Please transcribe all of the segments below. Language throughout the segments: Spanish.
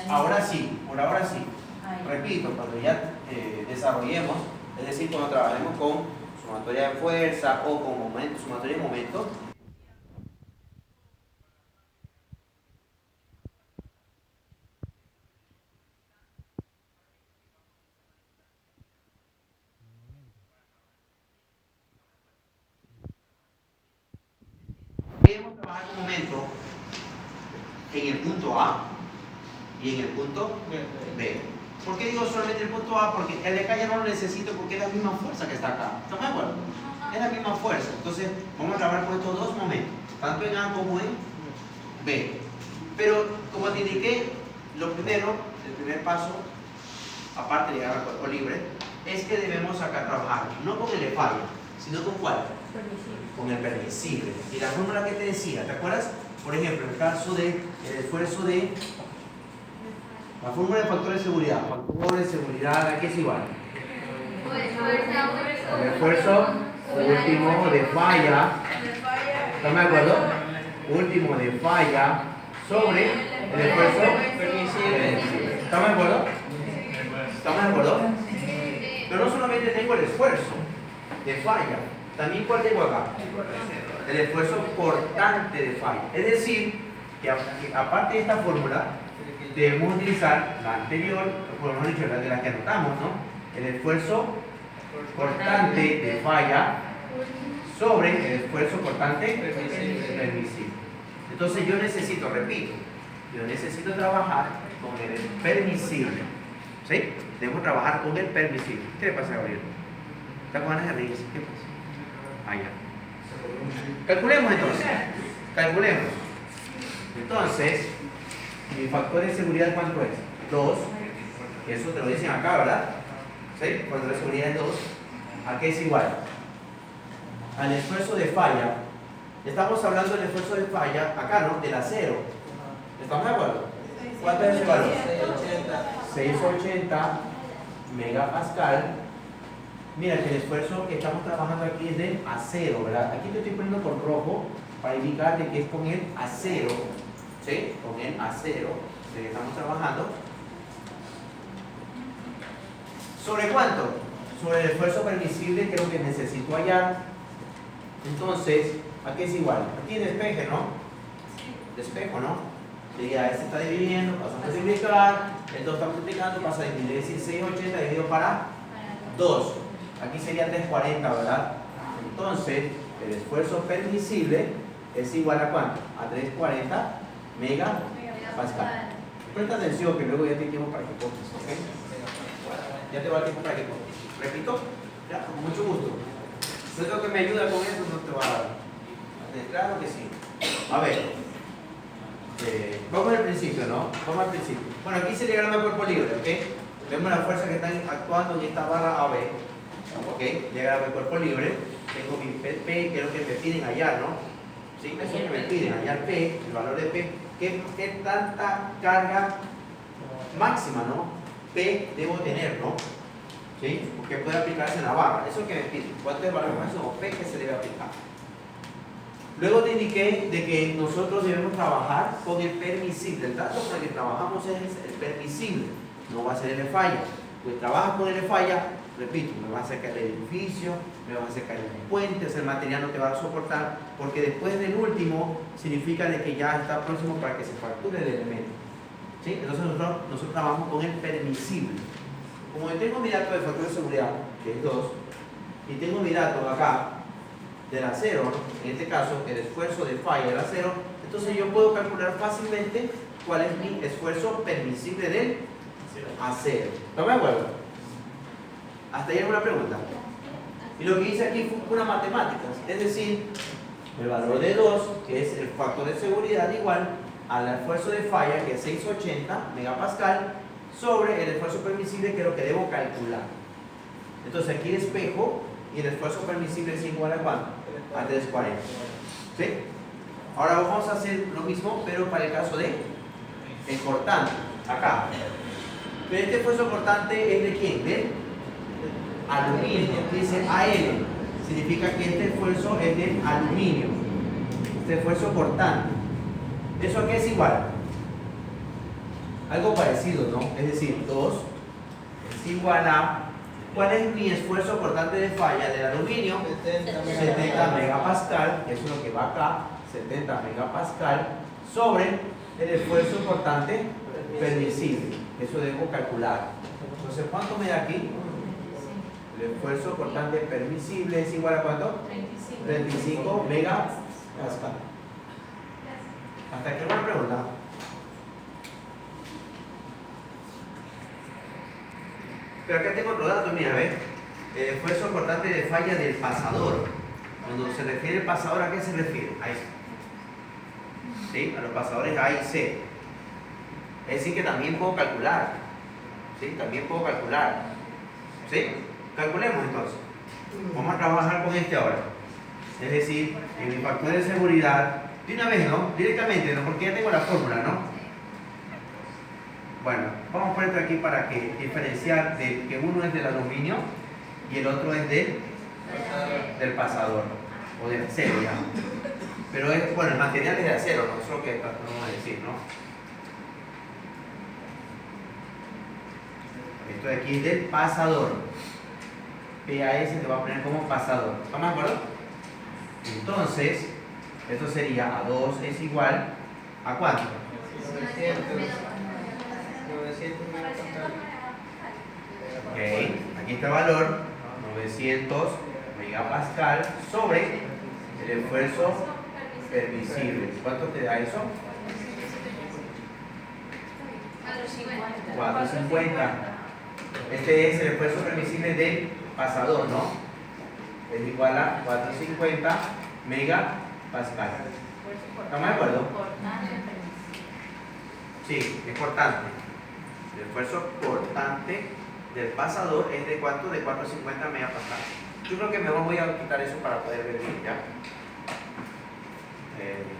ahora sí, por ahora sí. Repito, cuando ya desarrollemos, es decir, cuando trabajemos con sumatoria de fuerza o con momento, sumatoria de momento, queremos trabajar con momento en el punto A y en el punto B. ¿Por qué digo solamente el punto A? Porque el de acá ya no lo necesito porque es la misma fuerza que está acá. ¿Estamos de acuerdo? Es la misma fuerza. Entonces vamos a trabajar con estos dos momentos, tanto en A como en B. Pero como te indiqué, lo primero, el primer paso, aparte de llegar al cuerpo libre, es que debemos acá trabajar, no con el de falla, sino con ¿cuál? Con el permisible. Y la fórmula que te decía, ¿te acuerdas? Por ejemplo, en el caso del esfuerzo de la fórmula de factor de seguridad. Factor de seguridad, ¿a qué es igual? El esfuerzo último de falla. ¿Están de acuerdo? Último de falla sobre el esfuerzo permisible. ¿Estamos de acuerdo? ¿Estamos de acuerdo? Pero no solamente tengo el esfuerzo de falla, también ¿cuál tengo acá? El esfuerzo cortante de falla. Es decir, que aparte de esta fórmula, debemos utilizar la anterior, o mejor dicho, la de la que anotamos, ¿no? El esfuerzo cortante de falla sobre el esfuerzo cortante permisible. Entonces yo necesito, repito, yo necesito trabajar con el permisible. ¿Sí? Debemos trabajar con el permisible. ¿Qué le pasa a Gabriel? ¿Está con ganas de reírse? ¿Qué pasa? Ah, ya. Calculemos entonces. Calculemos. Entonces, mi factor de seguridad, ¿cuánto es? 2. Eso te lo dicen acá, ¿verdad? ¿Sí? Factor de seguridad es 2. ¿A qué es igual? Al esfuerzo de falla. Estamos hablando del esfuerzo de falla, acá, ¿no? Del acero. ¿Estamos de acuerdo? ¿Cuánto es ese valor? 680 megapascal. Mira que el esfuerzo que estamos trabajando aquí es del acero, ¿verdad? Aquí te estoy poniendo con rojo para indicarte que es con el acero. ¿Sí? Con el acero que estamos trabajando. ¿Sobre cuánto? Sobre el esfuerzo permisible, que es lo que necesito hallar. Entonces, ¿a qué es igual? Aquí despeje, ¿no? Despejo, ¿no? Ya este está dividiendo, pasa a multiplicar, el 2 está multiplicando, pasa a dividir, es decir, 680 dividido para 2. Aquí sería 340, ¿verdad? Entonces, el esfuerzo permisible es igual a ¿cuánto? A 340 megapascal. Presta atención que luego ya te tiempo para que copies, ¿ok? Ya te va el tiempo para que copies. ¿Repito? Ya, con mucho gusto. Si es lo que me ayuda con eso, no te va a dar. Claro que sí. A ver. Vamos al principio, ¿no? Vamos al principio. Bueno, aquí se diagrama de cuerpo libre, ¿ok? Vemos las fuerzas que están actuando en esta barra AB. ¿Ok? Diagrama de cuerpo libre. Tengo mi P, que es lo que me piden hallar, ¿no? ¿Sí? Eso es lo que me piden, hallar P, el valor de P. ¿Qué tanta carga máxima, ¿no? P debo tener, ¿no? ¿Sí? Porque puede aplicarse en la barra. Eso es lo que me piden. ¿Cuánto es el valor máximo P que se debe aplicar? Luego te indiqué de que nosotros debemos trabajar con el permisible. El dato con el que trabajamos es el permisible, no va a ser el de falla. Pues trabajas con el de falla, repito, me va a hacer caer el edificio, me va a hacer caer el puente, el material no te va a soportar, porque después del último significa de que ya está próximo para que se fracture el elemento. ¿Sí? Entonces nosotros trabajamos con el permisible. Como yo tengo mi dato de factor de seguridad, que es 2, y tengo mi dato acá, del acero, en este caso el esfuerzo de falla del acero, entonces yo puedo calcular fácilmente cuál es mi esfuerzo permisible del acero. ¿Estamos de acuerdo? Hasta ahí alguna pregunta. Y lo que hice aquí fue una matemática, es decir, el valor de 2, que es el factor de seguridad, igual al esfuerzo de falla, que es 680 megapascal, sobre el esfuerzo permisible, que es lo que debo calcular. Entonces aquí despejo y el esfuerzo permisible es igual a ¿cuánto? A 340. ¿Sí? Ahora vamos a hacer lo mismo, pero para el caso de el cortante, acá. Pero este esfuerzo cortante es de ¿quién? Del aluminio. Dice AL. Significa que este esfuerzo es del aluminio. Este esfuerzo cortante. ¿Eso a qué es igual? algo parecido, ¿no? Es decir, 2 es igual a, ¿cuál es mi esfuerzo cortante de falla del aluminio? 70 megapascal, que eso es lo que va acá, 70 megapascal, sobre el esfuerzo cortante permisible. Eso debo calcular. Entonces, ¿cuánto me da aquí? El esfuerzo cortante permisible es igual a ¿cuánto? 35 megapascal. ¿Hasta aquí una pregunta? Pero acá tengo otro dato, mira, ¿ves? El esfuerzo cortante de falla del pasador. Cuando se refiere al pasador, ¿a qué se refiere? A eso. ¿Sí? A los pasadores A y C. Es decir, que también puedo calcular. ¿Sí? También puedo calcular. ¿Sí? Calculemos entonces. Vamos a trabajar con este ahora. Es decir, en mi factor de seguridad, de una vez, ¿no? Directamente, ¿no? Porque ya tengo la fórmula, ¿no? Bueno, vamos a poner aquí para que diferenciar de que uno es del aluminio y el otro es del pasador o del acero, ya. Pero es, bueno, el material es de acero, ¿no? Eso es lo que vamos a decir, ¿no? Esto de aquí es del pasador. PAS te va a poner como pasador. ¿Estamos de acuerdo? Entonces, esto sería A2 es igual a ¿cuánto? 900 megapascal. Ok, aquí está el valor, 900 megapascal sobre el esfuerzo permisible. ¿Cuánto te da eso? 450. Este es el esfuerzo permisible del pasador, ¿no? Es igual a 450 megapascal. ¿Estamos de acuerdo? Sí, es cortante. El esfuerzo cortante del pasador es de ¿cuánto? De 450 megapascal. Yo creo que mejor voy a quitar eso para poder ver bien, ¿ya?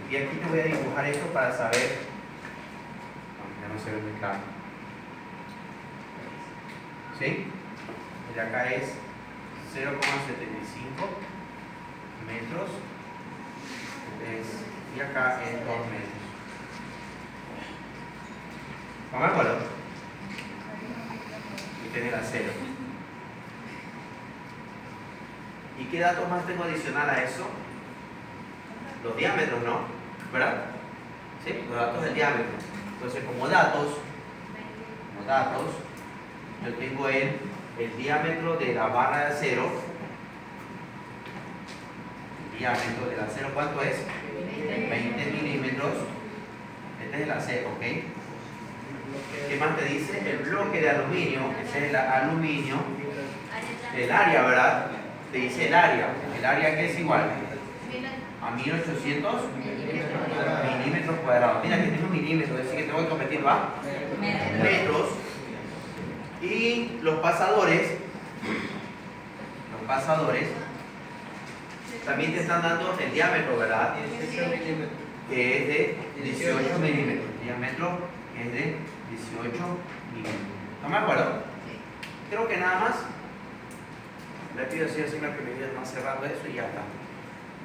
Y aquí te voy a dibujar esto para saber. Ya no se ve muy claro. ¿Sí? Y acá es 0,75 metros. Y acá es 2 metros. ¿Estamos de acuerdo? Y tiene el acero. ¿Y qué datos más tengo adicional a eso? Los diámetros, ¿no? ¿Verdad? ¿Sí? Los datos del diámetro. Entonces, como datos, yo tengo el diámetro de la barra de acero. El diámetro del acero, ¿cuánto es? 20 milímetros. Este es el acero, ¿ok? ¿Qué más te dice? El bloque de aluminio, ese es el aluminio. El área, ¿verdad? Te dice el área. El área que es igual a 1800 milímetros cuadrados. Mira que tengo milímetros, es decir que tengo que convertirlo a metros. Y los pasadores también te están dando el diámetro, ¿verdad? Que es de 18 milímetros. El diámetro es de 18 milímetros. ¿Estamos de acuerdo? Creo que nada más. Le pido así que me ayude más cerrando eso y ya está.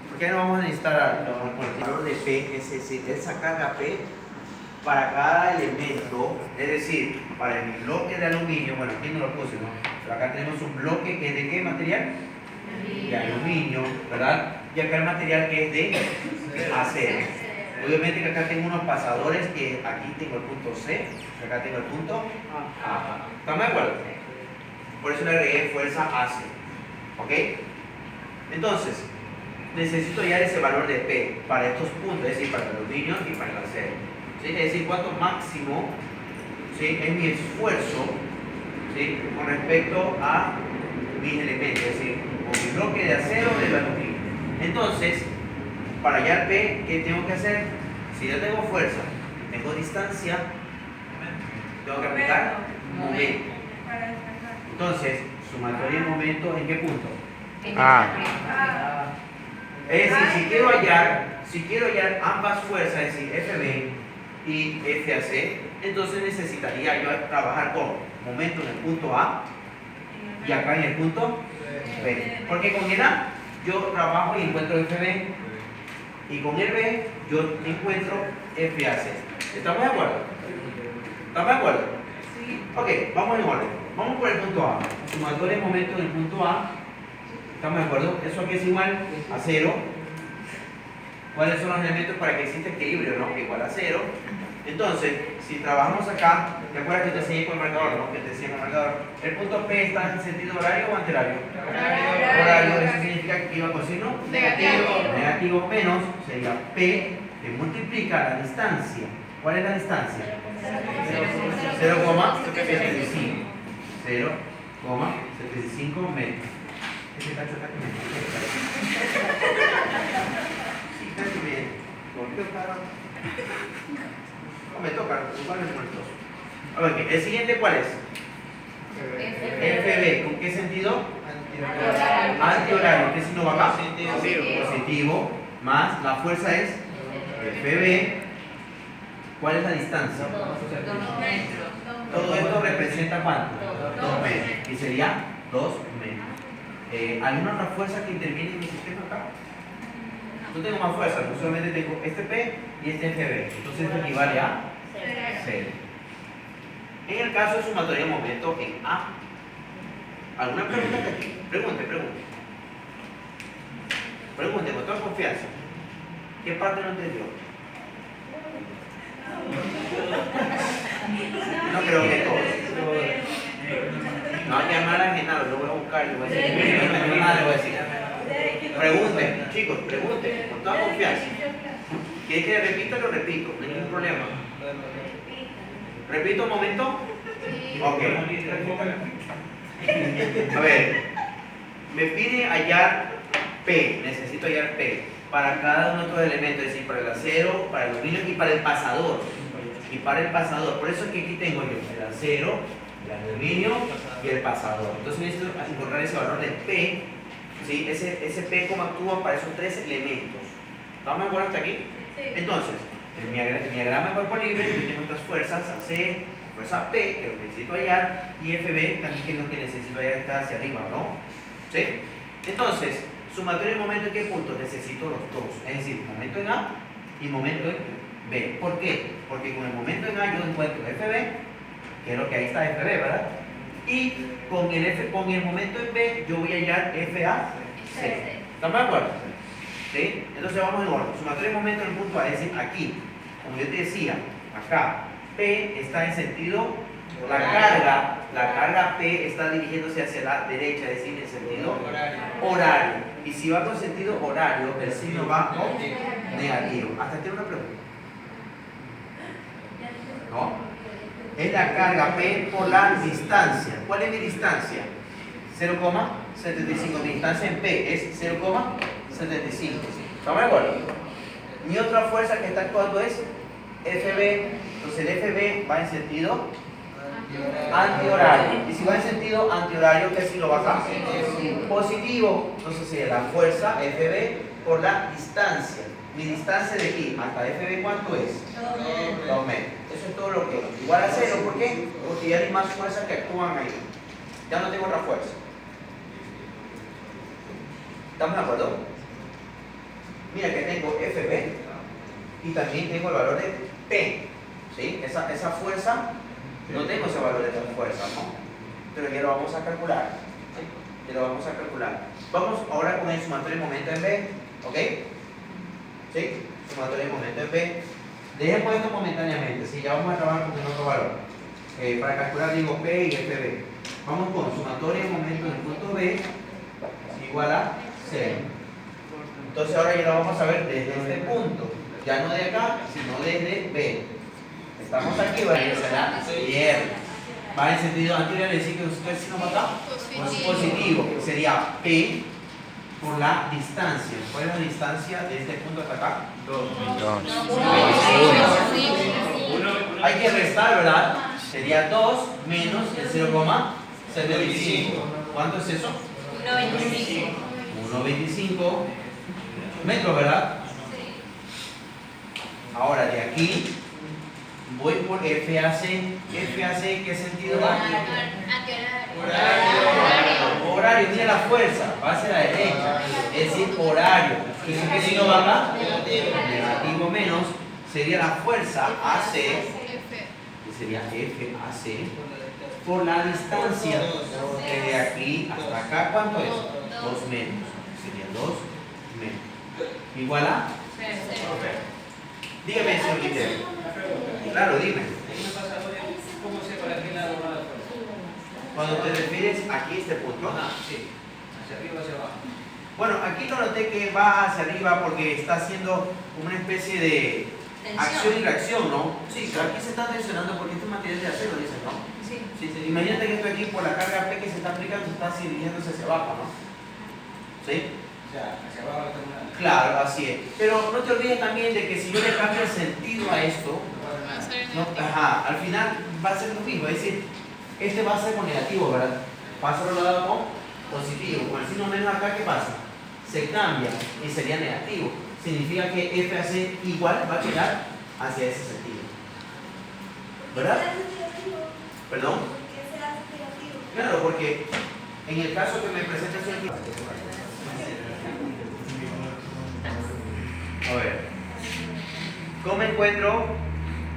Porque no vamos a necesitar el valor de P, es decir, esa carga P para cada elemento, es decir, para el bloque de aluminio, bueno, aquí no lo puse, ¿no? Pero acá tenemos un bloque que es de ¿qué material? De aluminio, ¿verdad? Y acá el material que es de acero. Obviamente que acá tengo unos pasadores que aquí tengo el punto C, y acá tengo el punto A. ¿Estamos de acuerdo? Por eso le agregué fuerza AC. ¿Ok? Entonces, necesito hallar ese valor de P para estos puntos, es decir, para el aluminio y para el acero. ¿Sí? Es decir, cuánto máximo, ¿sí?, es mi esfuerzo, ¿sí?, con respecto a mis elementos, es decir, con mi bloque de acero del aluminio. Entonces, para hallar P, ¿qué tengo que hacer? Si yo tengo fuerza, tengo distancia, tengo que aplicar momento. Entonces, sumatoria de momento, ¿en qué punto? Es decir, si quiero hallar ambas fuerzas, es decir, FB y FAC, entonces necesitaría yo trabajar con momento en el punto A y acá en el punto B. Porque con el A yo trabajo y encuentro FB y con el B yo encuentro FAC. ¿Estamos de acuerdo? ¿Estamos de acuerdo? Sí. Ok, vamos en orden. Vamos por el punto A. Sumatoria de momento en el punto A. ¿Estamos de acuerdo? Eso aquí es igual a 0. ¿Cuáles son los elementos para que exista equilibrio, no? Igual a 0. Entonces, si trabajamos acá, ¿te acuerdas que te enseñé con el marcador, no? Que te enseñé con el marcador. ¿El punto P está en sentido horario o antihorario? Horario. Eso significa que iba con signo Negativo. negativo menos, sería P, que multiplica la distancia. ¿Cuál es la distancia? 0,75. 0,75 metros. Este cacho está que me sí, está que me golpeó para. No me toca, igual es molestoso. A ver, ¿el siguiente cuál es? FB. ¿Con qué sentido? Antihorario. ¿Qué signo va acá? Positivo. Más la fuerza es FB. ¿Cuál es la distancia? 2 metros. Todo esto representa ¿cuánto? 2 metros. Y sería 2 metros. ¿Alguna otra fuerza que interviene en mi sistema acá? No tengo más fuerza, yo solamente tengo este P y este FB. Entonces esto equivale a 0. En el caso de sumatoria de momento en A. ¿Alguna pregunta aquí? Pregunte. Pregunte con toda confianza. ¿Qué parte no entendió? No creo que todos. No hay que llamar a Genaro, lo voy a buscar y le voy a decir. No entendió nada, le voy a decir. Pregunten, chicos, pregunten, con toda confianza. ¿Quiere que le repita? Lo repito, no hay ningún problema. ¿Repito un momento? Ok. A ver, me pide hallar P, necesito hallar P para cada uno de estos elementos, es decir, para el acero, para el aluminio y para el pasador. Por eso es que aquí tengo yo el acero, el aluminio y el pasador. Entonces necesito encontrar ese valor de P, ¿sí? Ese P cómo actúa para esos tres elementos. ¿Estamos de acuerdo hasta aquí? Entonces, en mi diagrama de cuerpo libre yo tengo estas fuerzas, AC, fuerza P, que lo necesito hallar, y FB también, que es lo que necesito hallar, está hacia arriba, ¿no? ¿Sí? Entonces, sumatoria de momento en qué punto necesito los dos, es decir, momento en A y momento en B. ¿Por qué? Porque con el momento en A yo encuentro FB, que es lo que ahí está FB, ¿verdad? Y con el momento en B yo voy a hallar FA. ¿Estamos de acuerdo? ¿Sí? Entonces vamos en orden. Sumatoria de momento en el punto A, es decir, aquí, como yo te decía, acá, P está en sentido, la carga P está dirigiéndose hacia la derecha, es decir, en sentido horario. Y si va con sentido horario, el signo va con negativo. Hasta aquí una pregunta. ¿No? Es la carga P por la distancia. ¿Cuál es mi distancia? 0,75. Mi distancia en P es 0,75. ¿Estamos de acuerdo? Mi otra fuerza que está actuando es FB. Entonces el FB va en sentido antihorario. Y si va en sentido antihorario, ¿qué signo va acá? Positivo. Entonces sería la fuerza FB por la distancia. Mi distancia de aquí hasta FB, ¿cuánto es? 2 metros. Eso es todo lo que es. Igual a 0, ¿por qué? Porque ya hay más fuerzas que actúan ahí. Ya no tengo otra fuerza. ¿Estamos de acuerdo? Mira que tengo FB y también tengo el valor de P. ¿Sí? Esa fuerza, no tengo ese valor de esa fuerza, ¿no? Pero ya lo vamos a calcular. ¿Sí? Ya lo vamos a calcular. Vamos ahora con el sumatorio de momento en B. ¿Ok? ¿Sí? Sumatorio de momento en B. Dejemos esto momentáneamente, ¿sí? Ya vamos a trabajar con el otro valor. Para calcular digo P y FB. Vamos con sumatorio de momento en el punto B igual a 0. Entonces ahora ya lo vamos a ver desde este punto. Ya no de acá, sino desde B. Estamos aquí, ¿vale? Será izquierda. Va en sentido anterior, es decir que usted si no va acá, positivo. Sería P por la distancia. ¿Cuál es la distancia de este punto hasta acá? 2. Hay que restar, ¿verdad? Sería 2 menos el 0,75. ¿Cuánto es eso? 1,25 metros, ¿verdad? Ahora de aquí voy por FAC. FAC, ¿qué sentido va? Horario, tiene la fuerza, va hacia la derecha, es decir, horario. Entonces, ¿qué signo va acá? Negativo menos, sería la fuerza AC, es sería FAC, por la distancia de aquí hasta acá, ¿cuánto es? 2 metros. Sería 2 metros. ¿Igual a? Dígame, señor Quintero. Claro, dime. ¿Cómo sé para qué lado va la fuerza? Cuando te refieres aquí a este punto. Sí. Hacia arriba o hacia abajo. Bueno, aquí lo noté que va hacia arriba porque está haciendo una especie de acción y reacción, ¿no? Sí, pero aquí se está tensionando porque este material es de acero, dicen, ¿no? Sí. Sí. Imagínate que esto aquí por la carga P que se está aplicando está así dirigiéndose hacia abajo, ¿no? ¿Sí? O sea, hacia abajo está una. Claro, así es. Pero no te olvides también de que si yo le cambio el sentido a esto, al final va a ser lo mismo. Es decir, este va a ser con negativo, ¿verdad? Pasa al lado con positivo. Con el signo menos acá, ¿qué pasa? Se cambia y sería negativo. Significa que FAC igual va a quedar hacia ese sentido. ¿Verdad? ¿Perdón? Claro, porque en el caso que me presenta aquí. A ver, ¿cómo encuentro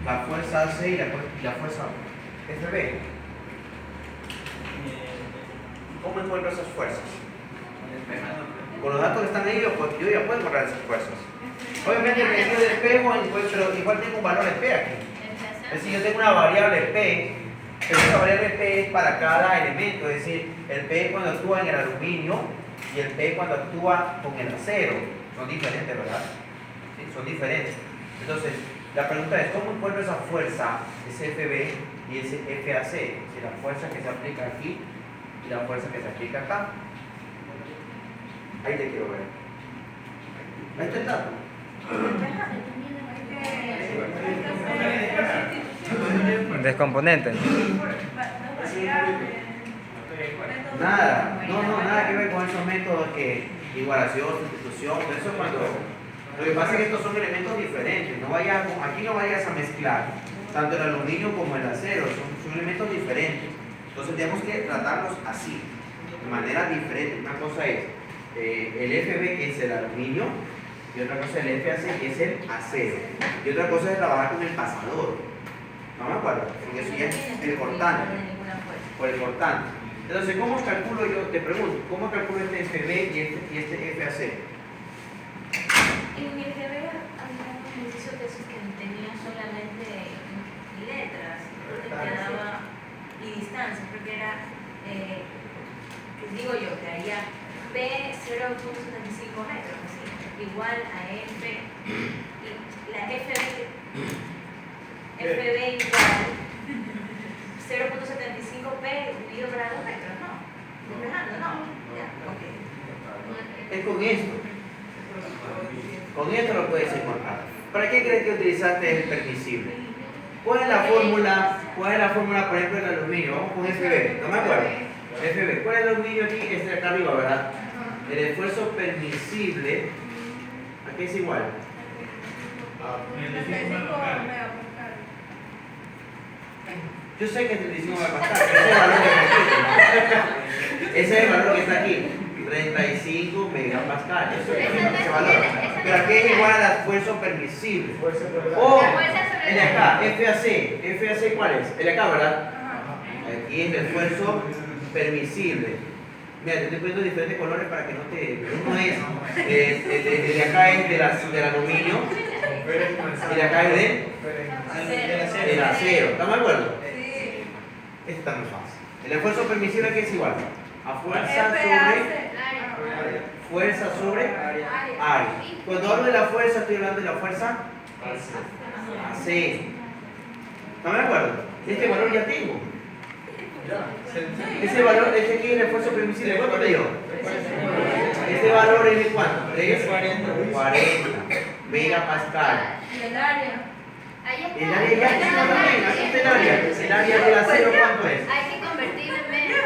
la fuerza AC y la fuerza FB? ¿Cómo encuentro esas fuerzas? Con los datos que están ahí, yo ya puedo encontrar esas fuerzas. Obviamente, en el sentido del espejo, pero igual tengo un valor de P aquí. Es decir, yo tengo una variable P, pero esa variable P es para cada elemento. Es decir, el P cuando actúa en el aluminio y el P cuando actúa con el acero. Son diferentes, ¿verdad? Sí, son diferentes. Entonces, la pregunta es, ¿cómo encuentro esa fuerza, ese FB y ese FAC? Es decir, la fuerza que se aplica aquí y la fuerza que se aplica acá. Ahí te quiero ver. Ahí está el dato. Descomponente. Nada, nada que ver con esos métodos que igualación, sustitución, eso es cuando. Lo que pasa es que estos son elementos diferentes. Aquí no vayas a mezclar tanto el aluminio como el acero, son elementos diferentes. Entonces tenemos que tratarlos así, de manera diferente. Una cosa es el FB, que es el aluminio, y otra cosa es el FAC, que es el acero. Y otra cosa es trabajar con el pasador. ¿No me acuerdo? Porque eso ya es el cortante. Por el cortante. Entonces, ¿cómo calculo yo? Te pregunto, ¿cómo calculo este FB y este FAC? En el que había un ejercicio que tenía solamente letras, y distancia, porque era, que digo yo, que haría P 0.75 metros, así, igual a F, y la FB igual 0.75 P dividido por 2 metros, ¿no? Despejando, ¿no? Ya, ok. Es con esto. Con esto lo puedes encontrar. ¿Para qué crees que utilizaste el permisible? ¿Cuál es la fórmula? Por ejemplo, del aluminio? Vamos con FB, no me acuerdo. FB, ¿cuál es el aluminio aquí? Este de acá arriba, ¿verdad? El esfuerzo permisible, aquí es igual. Yo sé que es 35 megapascal, ese es el valor que está aquí. 35 megapascal, eso es ese valor. Pero aquí es igual al esfuerzo permisible. O el de acá, FAC, ¿cuál es? El de acá, ¿verdad? Aquí es el esfuerzo permisible. Mira, te estoy poniendo diferentes colores para que no te. Uno es, el de acá es del aluminio, y de acá es del acero. ¿Estamos de acuerdo? Esto está muy fácil. El esfuerzo permisible, que es igual a fuerza sobre área. Cuando hablo de la fuerza, estoy hablando de la fuerza AC. ¿Estamos de acuerdo? Este valor ya tengo. Ese valor, este aquí es el esfuerzo permisible. ¿Cuánto te dio? Este valor es de cuánto? 340 megapascal. El área. El área ya tengo también. Aquí está el área. El área del acero, ¿cuánto es? Hay que convertirlo en metros.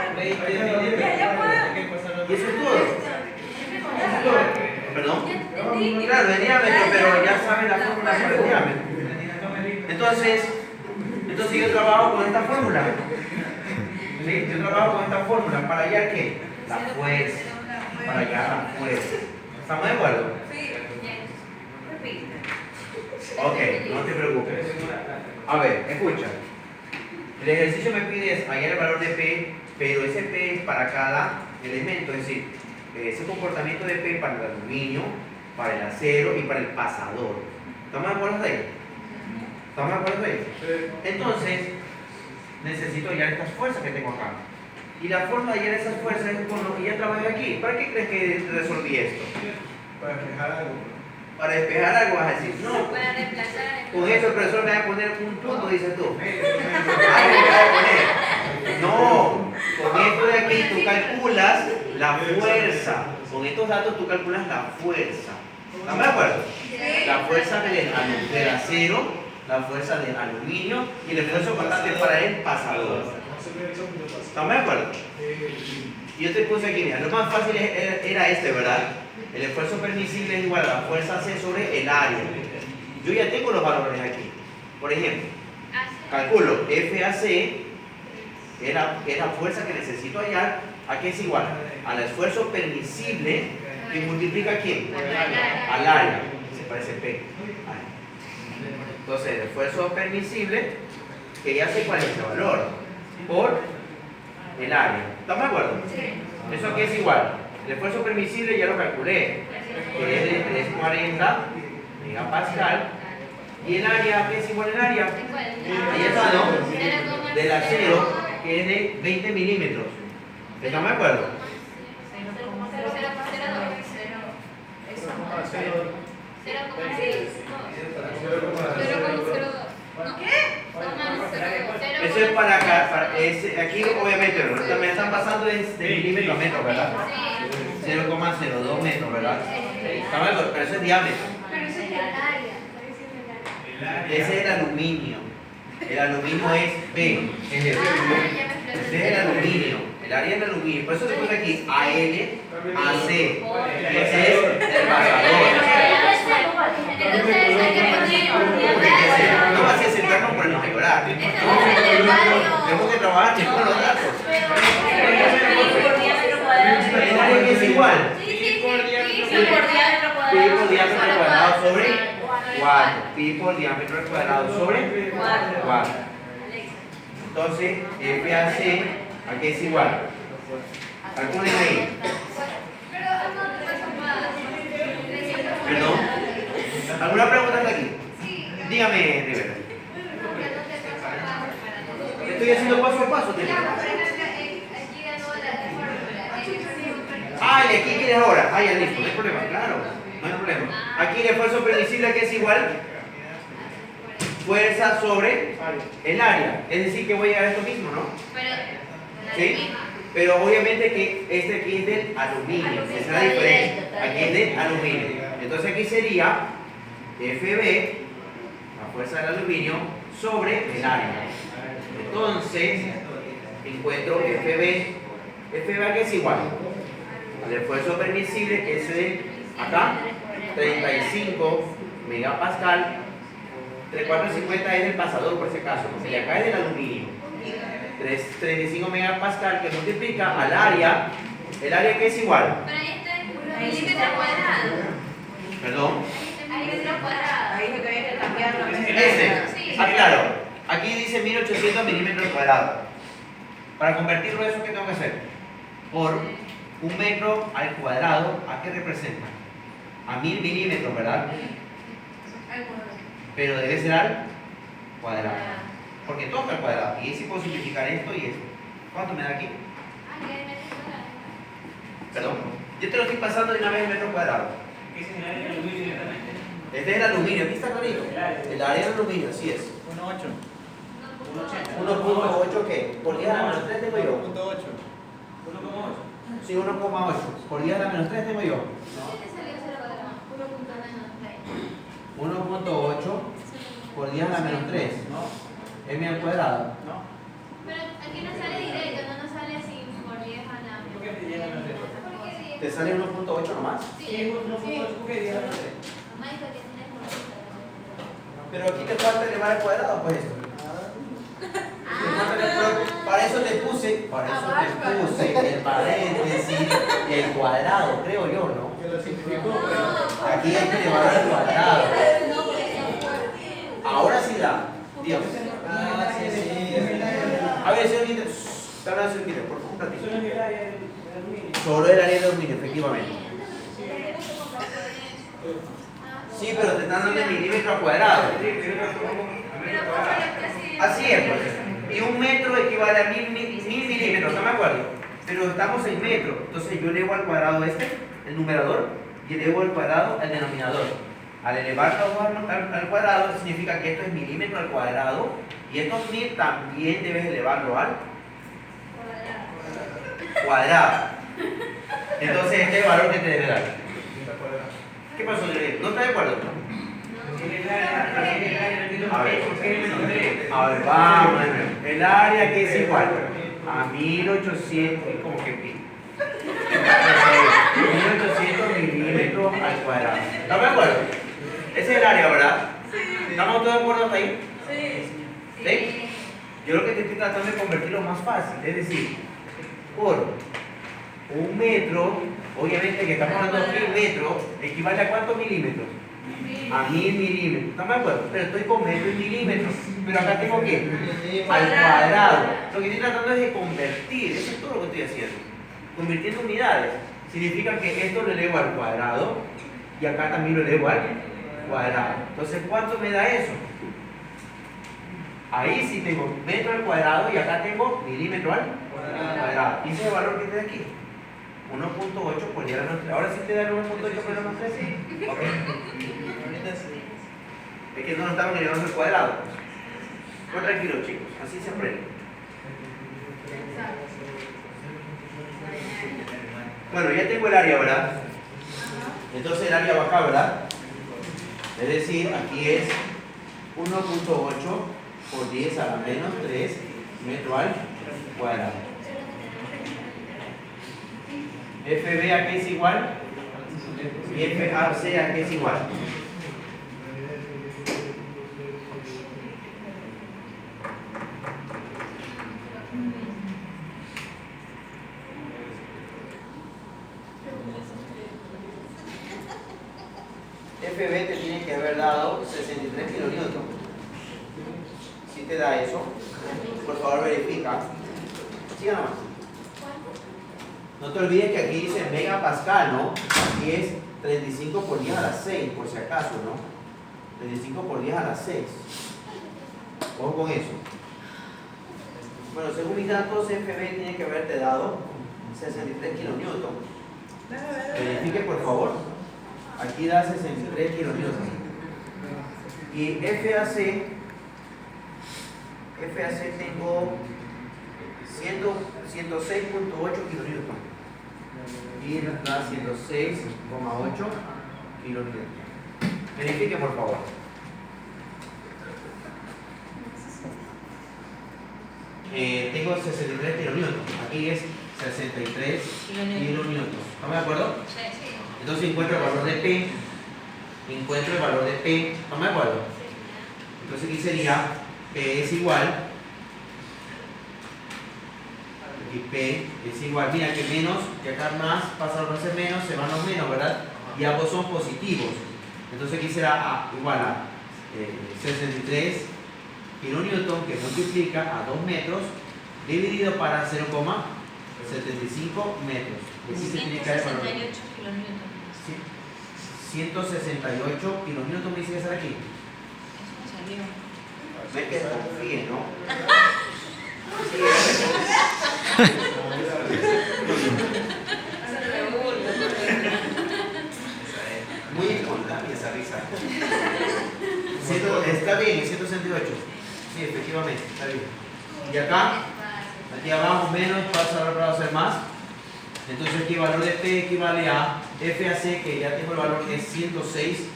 ¿Y eso es todo? ¿Perdón? Claro, el diámetro, pero ya saben la fórmula sobre el diámetro. Entonces yo trabajo con esta fórmula. ¿Sí? Yo trabajo con esta fórmula. ¿Para hallar qué? La fuerza. Para hallar la fuerza. ¿Estamos de acuerdo? Sí. Repite. Ok, no te preocupes. A ver, escucha. El ejercicio me pide hallar el valor de P, pero ese P es para cada elemento, es decir, ese comportamiento de P para el aluminio, para el acero y para el pasador. ¿Estamos de acuerdo ahí? ¿Estamos de acuerdo ahí? Entonces, necesito hallar estas fuerzas que tengo acá. Y la forma de hallar esas fuerzas es con lo que ya trabajé aquí. ¿Para qué crees que resolví esto? Para despejar algo. Para despejar algo vas a decir, no. Para reemplazar. Con eso el profesor me va a poner un punto, dices tú. Ahí me va a poner. No, con esto de aquí tú calculas la fuerza. Con estos datos tú calculas la fuerza. ¿Estamos de acuerdo? La fuerza del acero, la fuerza del aluminio y el esfuerzo constante para el pasador. ¿Estamos de acuerdo? Y yo te puse aquí, mira, lo más fácil era este, ¿verdad? El esfuerzo permisible es igual a la fuerza C sobre el área. Yo ya tengo los valores aquí. Por ejemplo, calculo FAC, que es la fuerza que necesito hallar, ¿a qué es igual? Al esfuerzo permisible que multiplica ¿a quién? Al área. Se parece P. Entonces, el esfuerzo permisible, que ya sé cuál es el valor, por el área. ¿Estamos de acuerdo? ¿Eso aquí es igual? El esfuerzo permisible ya lo calculé, que es de 340 megapascal. ¿Y el área? ¿Qué es igual el área? Ahí está, ¿no? Del acero, que es de 20 milímetros. ¿Estamos de acuerdo? Eso es para acá, aquí obviamente ¿no? Me están pasando de milímetro a metro, ¿verdad? 0,02 metros, ¿verdad? ¿Estamos de acuerdo? Pero eso es diámetro. Ese es el aluminio. El aluminio es P. Ese es el aluminio. El área del aluminio. Por eso te puse aquí AL, AC. Ese es el pasador. No vas a sentarnos por el integral. Tenemos que trabajar con los datos. El área es igual. Pi por diámetro cuadrado sobre 4. Pi por diámetro cuadrado sobre 4. Entonces, FAC, aquí es igual. Calculen ahí. ¿Perdón? ¿Alguna pregunta hasta aquí? Dígame, Rivera. Estoy haciendo paso a paso. Ah, y aquí quieres ahora. Ah, ya listo, no hay problema, claro. No hay problema. Aquí el esfuerzo permisible que es igual fuerza sobre el área. Es decir, que voy a llegar a esto mismo, ¿no? ¿Sí? Pero obviamente que este aquí es del aluminio. Esa es la diferencia. Aquí es del aluminio. Entonces aquí sería FB, la fuerza del aluminio, sobre el área. Entonces, encuentro FB que es igual al esfuerzo permisible, que es de acá, 35 megapascal. 450 es el pasador por ese caso, porque de acá es del aluminio. 35 megapascal que multiplica al área, el área que es igual. Pero ahí está el milímetro cuadrado. Perdón. Milímetro cuadrado. Ahí se tiene que cambiarlo. Este, claro. Aquí dice 1800 milímetros cuadrados. Para convertirlo a eso, ¿qué tengo que hacer? Por un metro al cuadrado, ¿a qué representa? A 1000 milímetros, ¿verdad? Pero debe ser al cuadrado. Porque todo está al cuadrado. Y si puedo simplificar esto y esto. ¿Cuánto me da aquí? Perdón. Yo te lo estoy pasando de una vez en metro cuadrado. ¿Qué es el área del aluminio directamente? Este es el aluminio. Aquí está clarito. El área del aluminio, así es. 1.8 ¿qué? Por 10 a la menos 3 tengo yo. 1.8. 1,8. Sí, 1,8. Por 10 a la menos 3 tengo yo. 1.8 por 10 a la menos 3. No, M al cuadrado. no. Pero aquí no sale directo, no nos sale así por 10 a la ¿Por qué te llegan a hacer? ¿Por qué 10? ¿Te sale 1.8 nomás? Sí, ¿Por qué llegan a hacer? mamá dijo que tienes una Pero aquí te falta elevar al cuadrado, pues. Para eso te puse el paréntesis y el cuadrado, creo yo, ¿no? Que lo simplificó. Aquí hay que elevar al cuadrado. No, porque sea fuerte. Ahora sí da. Dios. Ah, sí, sí. ver, señor Guita, está hablando señor Guita, por favor, un ratito. Solo en el área del aluminio. Solo el área de dominio, efectivamente. Sí, pero te están dando en milímetro al cuadrado. Así es, pues. Y un metro equivale a 1000 milímetros, ¿no me acuerdo? Pero estamos en metro. Entonces yo elevo al cuadrado el numerador, y elevo al cuadrado el denominador. Al elevarlo al cuadrado significa que esto es milímetro al cuadrado, y estos 1000 también debes elevarlo al cuadrado. Entonces este es el valor que te debe dar. ¿Qué pasó, Andrés? ¿No estás de acuerdo? A ver, vamos. El área que es igual a 1800, como que pi. 1800 milímetros al cuadrado. ¿Estás de acuerdo? Ese es el área, ¿verdad? ¿Estamos todos de acuerdo hasta ahí? ¿Sí? Yo lo que te estoy tratando de convertirlo más fácil, es decir, por un metro, obviamente que estamos hablando de 1000 metros, equivale a ¿cuántos milímetros? A 1000 milímetros. ¿Estamos de acuerdo? Pero estoy con metros y milímetros. Pero acá tengo que al cuadrado. Lo que estoy tratando es de convertir. Eso es todo lo que estoy haciendo. Convirtiendo unidades. Significa que esto lo elevo al cuadrado y acá también lo elevo al cuadrado. Entonces, ¿cuánto me da eso? Ahí sí tengo metro al cuadrado y acá tengo milímetro al cuadrado. ¿Y ese es el valor que te da aquí? 1.8 por 10 a la menos 3. Ahora sí te da el 1.8 por 10 a la menos 3. Ok. Es que no lo estamos elevando al cuadrado. Pues tranquilo, chicos, así se aprende. Bueno, ya tengo el área, ¿verdad? Entonces el área va acá, ¿verdad? Es decir, aquí es 1.8 por 10 a la menos 3 metro al cuadrado. FB a qué es igual y FAC a qué es igual. FB te tiene que haber dado 63 kilonewton. Si te da eso, por favor verifica. Siga nomás. No te olvides que aquí dice megapascal, ¿no? Aquí es 35 por 10 a la 6, por si acaso, ¿no? 35 por 10 a la 6. Ojo con eso. Bueno, según mis datos, FB tiene que haberte dado 63 kilonewton. Verifique, por favor. Aquí da 63 kilonewton. Y FAC tengo 106.8 kilonewton. Y da 106,8 kilonewton. Verifique, por favor. Tengo 63 kilonewton. Aquí es 63 kilonewton. ¿Estamos de acuerdo? Sí. Entonces encuentro el valor de P. Encuentro el valor de P. ¿Estamos de acuerdo? Entonces aquí sería P es igual. Aquí P es igual. Mira que menos, que acá más pasa a ser menos, se van los menos, ¿verdad? Y ambos son positivos. Entonces aquí será igual a 63 kilonewton, que multiplica a 2 metros, dividido para 0,75 metros. Aquí se tiene que dar el valor. 168 kilonewton. 168 kilonewton me dice que sale aquí. Eso me salió. No es que confíe, ¿no? Muy espontánea esa risa. Está bien, 168. Sí, efectivamente, está bien. Y acá, aquí abajo menos, pasa al otro lado a ser más. Entonces aquí el valor de P equivale a FAC, que ya tengo el valor que es 106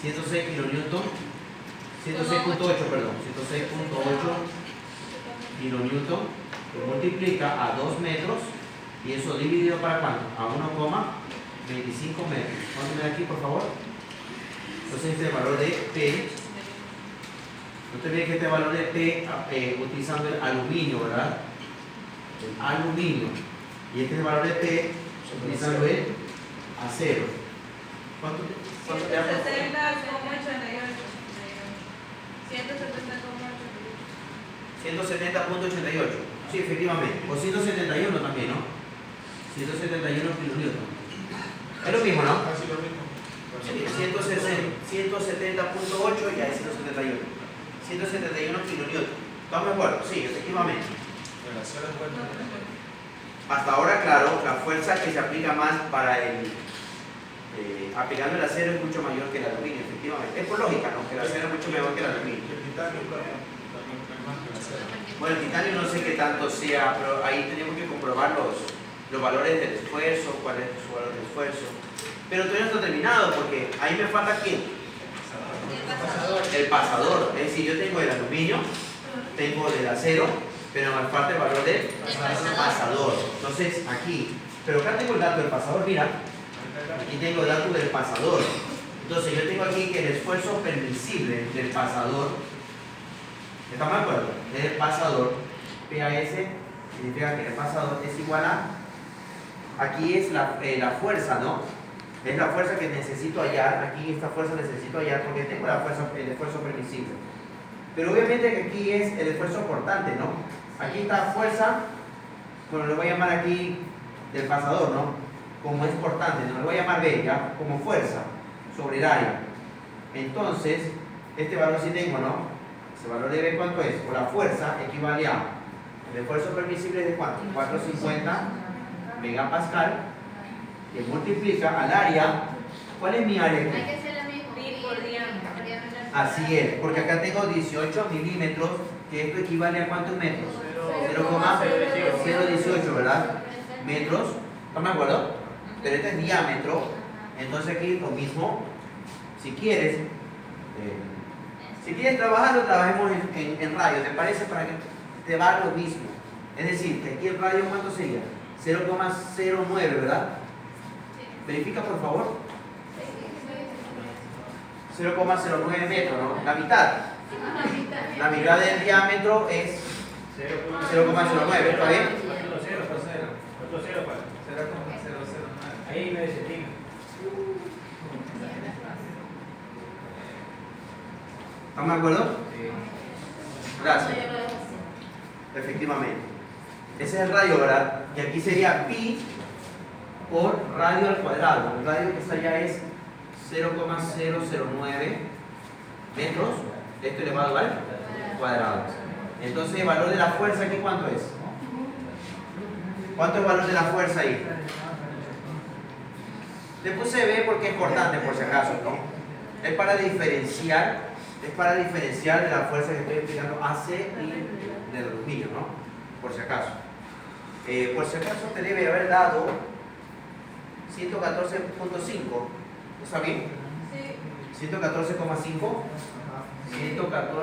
kilonewton, 106.8, perdón, 106.8 kilonewton, que multiplica a 2 metros, y eso dividido para ¿cuánto? A 1,25 metros. ¿Cuánto me da aquí, por favor? Entonces este es el valor de P. No te olvides que este valor de P, utilizando el aluminio, ¿verdad? El aluminio. Y este es el valor de P utilizando el acero. ¿Cuánto te da? 170,88. 170.88. Sí, efectivamente. O 171 también, ¿no? 171 kilonewton. Es lo mismo, ¿no? Casi lo mismo. Sí, 170.8 ya es 171. 171 kilonewton. ¿Estamos de acuerdo? Sí, efectivamente. El acero es bueno. Hasta ahora, claro, la fuerza que se aplica más para el aplicando el acero es mucho mayor que el aluminio, efectivamente. Es por lógica, ¿no? Que el acero es mucho mejor que el aluminio. El titanio también es más que el acero. Bueno, el titanio no sé qué tanto sea, pero ahí tenemos que comprobar los valores del esfuerzo, cuál es su valor de esfuerzo. Pero todavía no está terminado porque ahí me falta ¿quién? El pasador. Es decir, yo tengo el aluminio, tengo el acero, pero me falta el valor del pasador. Entonces aquí, pero acá tengo el dato del pasador, mira. Aquí tengo el dato del pasador. Entonces yo tengo aquí que el esfuerzo permisible del pasador, ¿estamos de acuerdo? El pasador, PAS, significa que el pasador es igual a, aquí es la fuerza, ¿no? Es la fuerza que necesito hallar, aquí esta fuerza necesito hallar porque tengo la fuerza, el esfuerzo permisible. Pero obviamente que aquí es el esfuerzo cortante, ¿no? Aquí está fuerza, bueno, lo voy a llamar aquí del pasador, ¿no? Como es cortante, no lo voy a llamar B, ya, como fuerza sobre el área. Entonces, este valor sí tengo, ¿no? Ese valor de B, ¿cuánto es? O la fuerza equivale a, el esfuerzo permisible es de ¿cuánto? 450 megapascal, que multiplica al área. ¿Cuál es mi área Hay aquí? que hacer lo mismo. Pi por diámetro. Así es, porque acá tengo 18 milímetros, que esto equivale a ¿cuántos metros? 0,018, ¿verdad? Metros, ¿están de acuerdo? Pero este es diámetro, entonces aquí lo mismo. Si quieres trabajarlo, trabajemos en radio, ¿te parece? Para que te va lo mismo. Es decir, que aquí el radio, ¿cuánto sería? 0,09, ¿verdad? Verifica, por favor. 0,09 metros, ¿no? La mitad. La mitad del diámetro es 0,09, ¿está bien? Ahí me desetina. ¿Estamos de acuerdo? Gracias. Efectivamente. Ese es el radio, ¿verdad? Y aquí sería pi por radio al cuadrado. El radio que está allá es 0,009 metros. Esto elevado al cuadrado. Entonces, el valor de la fuerza aquí, ¿cuánto es? ¿Cuánto es el valor de la fuerza ahí? Le puse B porque es cortante, por si acaso, ¿no? Es para diferenciar de la fuerza que estoy explicando AC y del aluminio, ¿no? Por si acaso. Por si acaso te debe haber dado 114.5. ¿Está bien? Sí. 114,5 kilogramos.